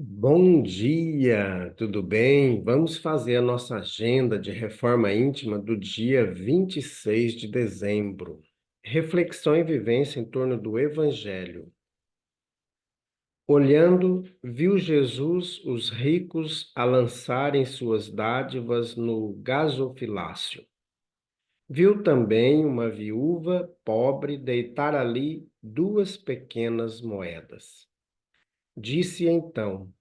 Bom dia, tudo bem? Vamos fazer a nossa agenda de reforma íntima do dia 26 de dezembro. Reflexão e vivência em torno do Evangelho. Olhando, viu Jesus os ricos a lançarem suas dádivas no gasofilácio. Viu também uma viúva pobre deitar ali 2 pequenas moedas. Disse então: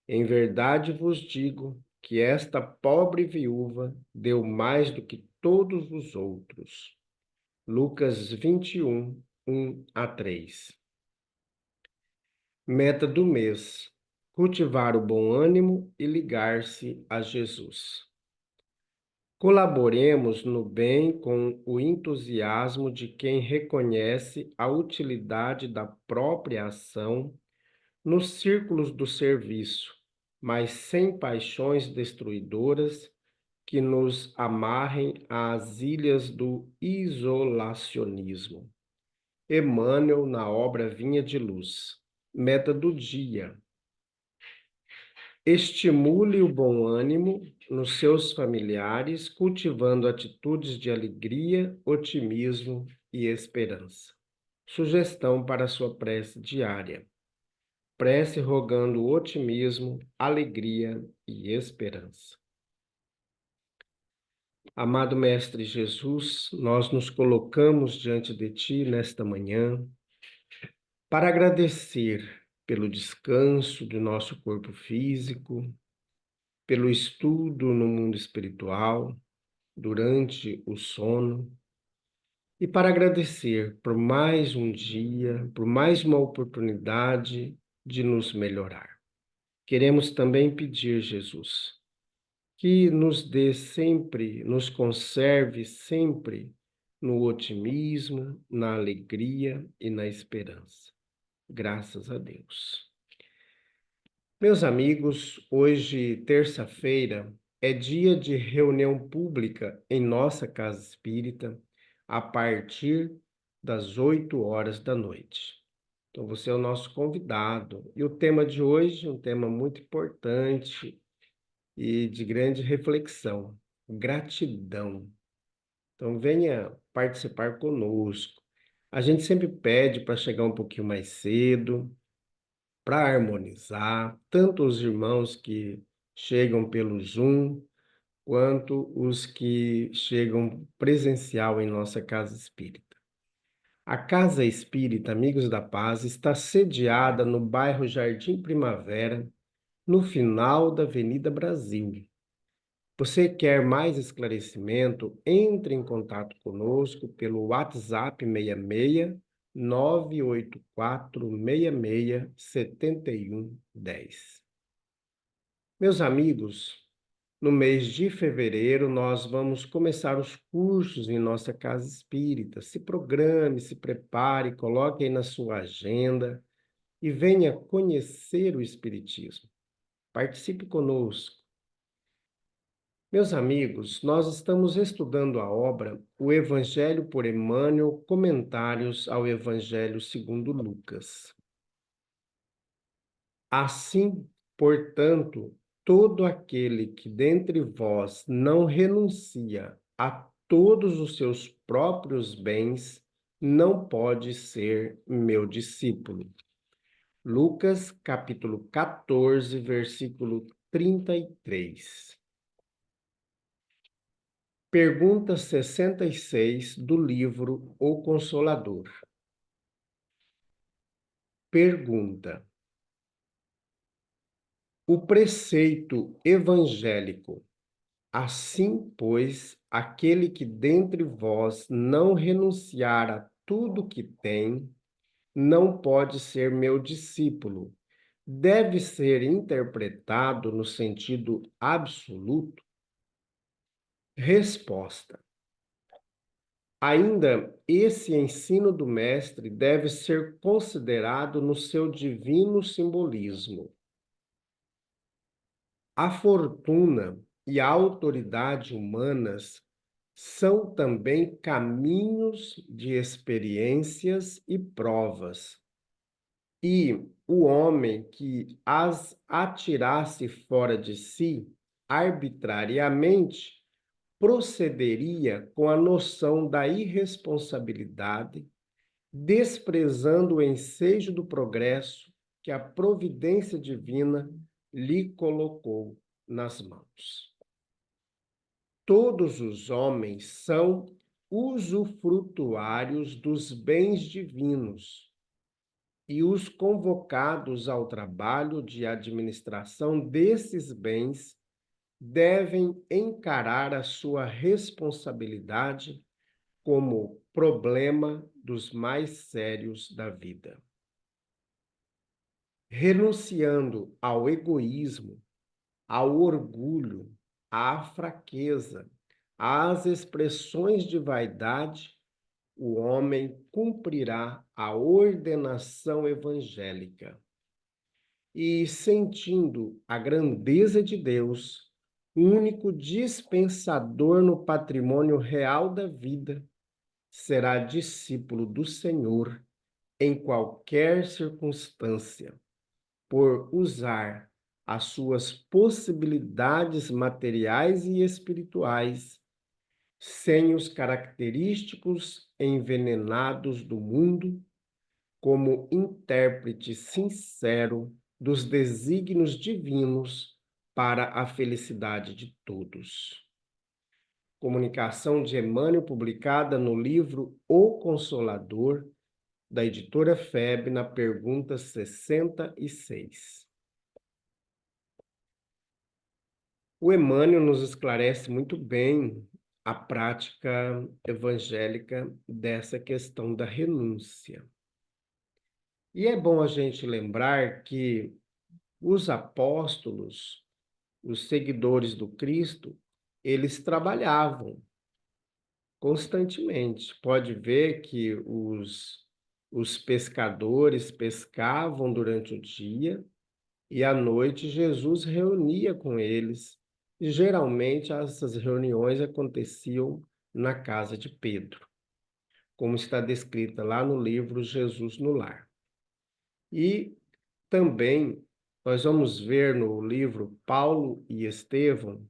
Em verdade vos digo que esta pobre viúva deu mais do que todos os outros. Lucas 21, 1 a 3. Meta do mês: cultivar o bom ânimo e ligar-se a Jesus. Colaboremos no bem com o entusiasmo de quem reconhece a utilidade da própria ação nos círculos do serviço, mas sem paixões destruidoras que nos amarrem às ilhas do isolacionismo. Emmanuel, na obra Vinha de Luz. Meta do dia: estimule o bom ânimo nos seus familiares, cultivando atitudes de alegria, otimismo e esperança. Sugestão para sua prece diária: prece rogando otimismo, alegria e esperança. Amado Mestre Jesus, nós nos colocamos diante de Ti nesta manhã para agradecer pelo descanso do nosso corpo físico, pelo estudo no mundo espiritual, durante o sono, e para agradecer por mais um dia, por mais uma oportunidade de nos melhorar. Queremos também pedir, Jesus, que nos dê sempre, nos conserve sempre no otimismo, na alegria e na esperança. Graças a Deus. Meus amigos, hoje, terça-feira, é dia de reunião pública em nossa casa espírita, a partir das 8 horas da noite. Então, você é o nosso convidado. E o tema de hoje é um tema muito importante e de grande reflexão: gratidão. Então, venha participar conosco. A gente sempre pede para chegar um pouquinho mais cedo, para harmonizar, tanto os irmãos que chegam pelo Zoom, quanto os que chegam presencial em nossa casa espírita. A Casa Espírita Amigos da Paz está sediada no bairro Jardim Primavera, no final da Avenida Brasil. Você quer mais esclarecimento? Entre em contato conosco pelo WhatsApp 66 98466 7110. Meus amigos, no mês de fevereiro nós vamos começar os cursos em nossa casa espírita. Se programe, se prepare, coloque aí na sua agenda e venha conhecer o Espiritismo. Participe conosco. Meus amigos, nós estamos estudando a obra O Evangelho por Emmanuel, Comentários ao Evangelho segundo Lucas. Assim, portanto, todo aquele que dentre vós não renuncia a todos os seus próprios bens, não pode ser meu discípulo. Lucas, capítulo 14, versículo 33. Pergunta 66 do livro O Consolador. Pergunta: o preceito evangélico: assim, pois, aquele que dentre vós não renunciar a tudo que tem, não pode ser meu discípulo, deve ser interpretado no sentido absoluto? Resposta: ainda esse ensino do Mestre deve ser considerado no seu divino simbolismo. A fortuna e a autoridade humanas são também caminhos de experiências e provas, e o homem que as atirasse fora de si arbitrariamente procederia com a noção da irresponsabilidade, desprezando o ensejo do progresso que a providência divina lhe colocou nas mãos. Todos os homens são usufrutuários dos bens divinos e os convocados ao trabalho de administração desses bens devem encarar a sua responsabilidade como problema dos mais sérios da vida. Renunciando ao egoísmo, ao orgulho, à fraqueza, às expressões de vaidade, o homem cumprirá a ordenação evangélica. E sentindo a grandeza de Deus, único dispensador no patrimônio real da vida, será discípulo do Senhor em qualquer circunstância, por usar as suas possibilidades materiais e espirituais, sem os característicos envenenados do mundo, como intérprete sincero dos desígnios divinos para a felicidade de todos. Comunicação de Emmanuel, publicada no livro O Consolador, da editora FEB, na pergunta 66. O Emmanuel nos esclarece muito bem a prática evangélica dessa questão da renúncia. E é bom a gente lembrar que os apóstolos, os seguidores do Cristo, eles trabalhavam constantemente. Pode ver que os pescadores pescavam durante o dia e à noite Jesus reunia com eles. E geralmente essas reuniões aconteciam na casa de Pedro, como está descrita lá no livro Jesus no Lar. E também nós vamos ver no livro Paulo e Estevão,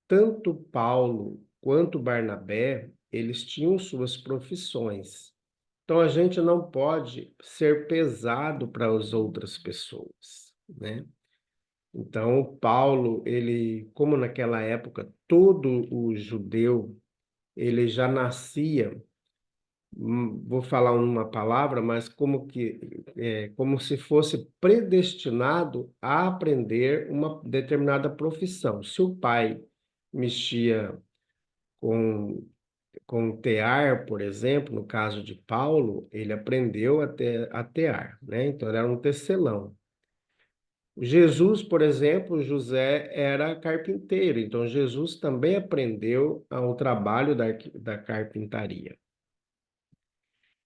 tanto Paulo quanto Barnabé, eles tinham suas profissões. Então a gente não pode ser pesado para as outras pessoas, né? Então Paulo, ele, como naquela época todo o judeu, ele já nascia, vou falar uma palavra, mas como se fosse predestinado a aprender uma determinada profissão. Se o pai mexia com, com tear, por exemplo, no caso de Paulo, ele aprendeu a tear, né? Então ele era um tecelão. Jesus, por exemplo, José era carpinteiro, então Jesus também aprendeu o trabalho da carpintaria.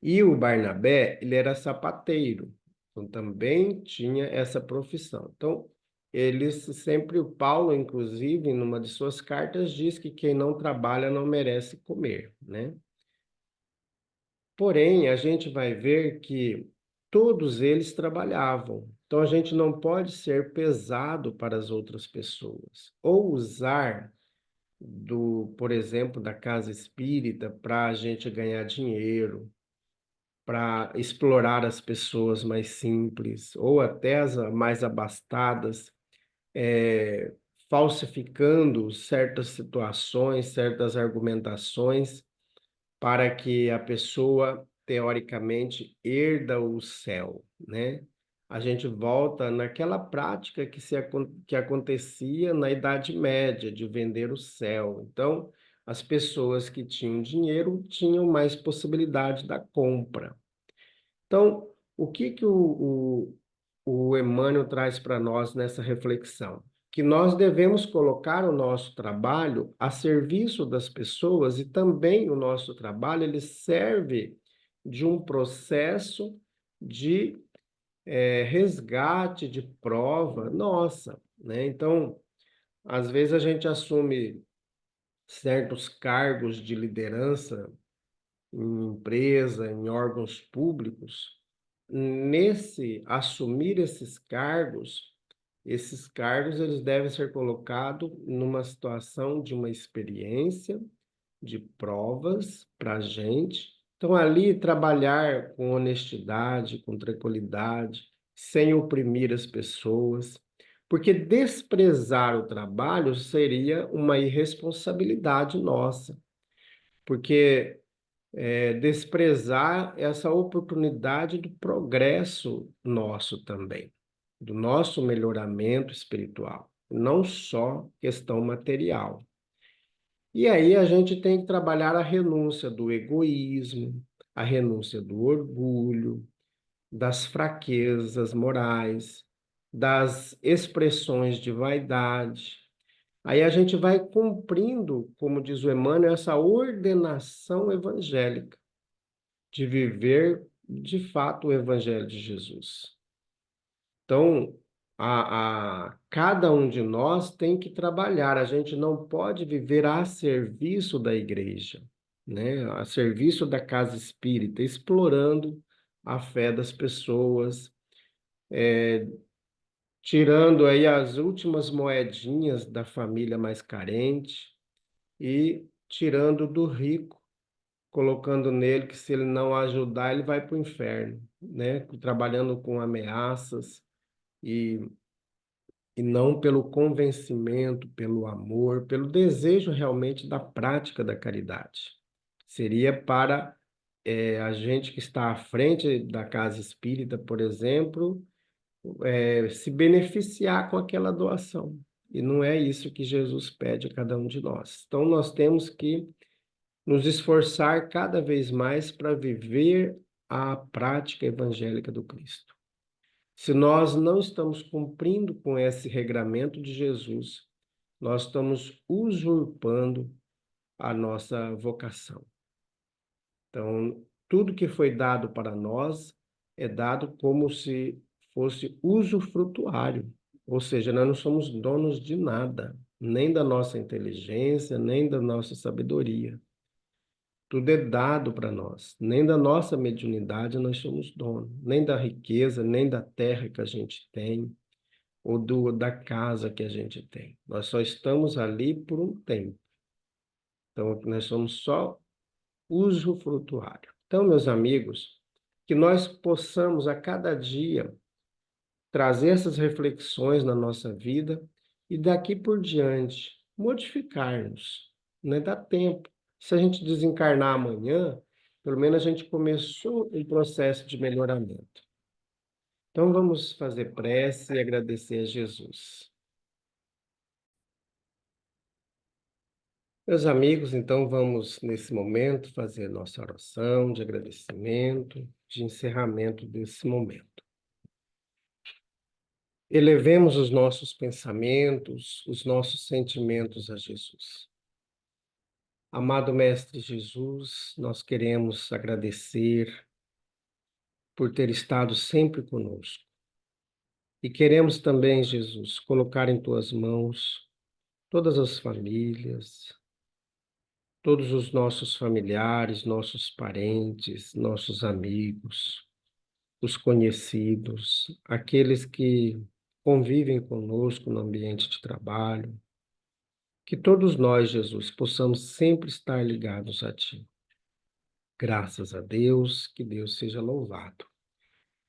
E o Barnabé, ele era sapateiro, então também tinha essa profissão. Então, o Paulo, inclusive, numa de suas cartas, diz que quem não trabalha não merece comer, né? Porém, a gente vai ver que todos eles trabalhavam. Então, a gente não pode ser pesado para as outras pessoas, ou usar por exemplo, da casa espírita para a gente ganhar dinheiro, para explorar as pessoas mais simples ou até as mais abastadas, é, falsificando certas situações, certas argumentações, para que a pessoa, teoricamente, herda o céu, né? A gente volta naquela prática que acontecia na Idade Média, de vender o céu. Então, as pessoas que tinham dinheiro tinham mais possibilidade da compra. Então, o que que o Emmanuel traz para nós nessa reflexão? Que nós devemos colocar o nosso trabalho a serviço das pessoas e também o nosso trabalho ele serve de um processo de resgate, de prova nossa, né? Então, às vezes a gente assume certos cargos de liderança em empresa, em órgãos públicos, nesse assumir esses cargos eles devem ser colocados numa situação de uma experiência, de provas para a gente. Então, ali, trabalhar com honestidade, com tranquilidade, sem oprimir as pessoas, porque desprezar o trabalho seria uma irresponsabilidade nossa, porque desprezar essa oportunidade do progresso nosso também, do nosso melhoramento espiritual, não só questão material. E aí a gente tem que trabalhar a renúncia do egoísmo, a renúncia do orgulho, das fraquezas morais, das expressões de vaidade. Aí a gente vai cumprindo, como diz o Emmanuel, essa ordenação evangélica de viver de fato o Evangelho de Jesus. Então, cada um de nós tem que trabalhar, a gente não pode viver a serviço da igreja, né? A serviço da casa espírita, explorando a fé das pessoas, tirando aí as últimas moedinhas da família mais carente e tirando do rico, colocando nele que se ele não ajudar, ele vai para o inferno, né? Trabalhando com ameaças e, e não pelo convencimento, pelo amor, pelo desejo realmente da prática da caridade. Seria para a gente que está à frente da casa espírita, por exemplo, se beneficiar com aquela doação. E não é isso que Jesus pede a cada um de nós. Então, nós temos que nos esforçar cada vez mais para viver a prática evangélica do Cristo. Se nós não estamos cumprindo com esse regramento de Jesus, nós estamos usurpando a nossa vocação. Então, tudo que foi dado para nós é dado como se fosse usufrutuário, ou seja, nós não somos donos de nada, nem da nossa inteligência, nem da nossa sabedoria. Tudo é dado para nós. Nem da nossa mediunidade nós somos donos, nem da riqueza, nem da terra que a gente tem, ou da casa que a gente tem. Nós só estamos ali por um tempo. Então, nós somos só usufrutuário. Então, meus amigos, que nós possamos a cada dia trazer essas reflexões na nossa vida e daqui por diante modificar-nos, né? Dá tempo. Se a gente desencarnar amanhã, pelo menos a gente começou um processo de melhoramento. Então vamos fazer prece e agradecer a Jesus. Meus amigos, então vamos nesse momento fazer nossa oração de agradecimento, de encerramento desse momento. Elevemos os nossos pensamentos, os nossos sentimentos a Jesus. Amado Mestre Jesus, nós queremos agradecer por ter estado sempre conosco. E queremos também, Jesus, colocar em tuas mãos todas as famílias, todos os nossos familiares, nossos parentes, nossos amigos, os conhecidos, aqueles que convivem conosco no ambiente de trabalho. Que todos nós, Jesus, possamos sempre estar ligados a Ti. Graças a Deus, que Deus seja louvado.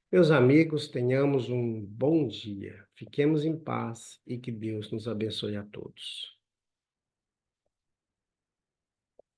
Meus amigos, tenhamos um bom dia, fiquemos em paz e que Deus nos abençoe a todos.